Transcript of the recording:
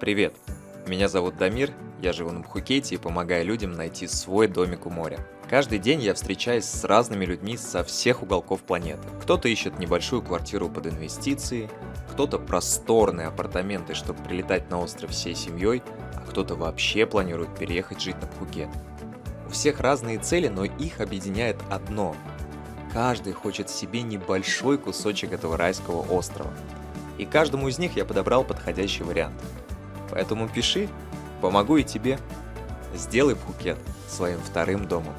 Привет, меня зовут Дамир, я живу на Пхукете и помогаю людям найти свой домик у моря. Каждый день я встречаюсь с разными людьми со всех уголков планеты. Кто-то ищет небольшую квартиру под инвестиции, кто-то просторные апартаменты, чтобы прилетать на остров всей семьей, а кто-то вообще планирует переехать жить на Пхукет. У всех разные цели, но их объединяет одно. Каждый хочет себе небольшой кусочек этого райского острова. И каждому из них я подобрал подходящий вариант. Поэтому пиши, помогу и тебе. Сделай Пхукет своим вторым домом.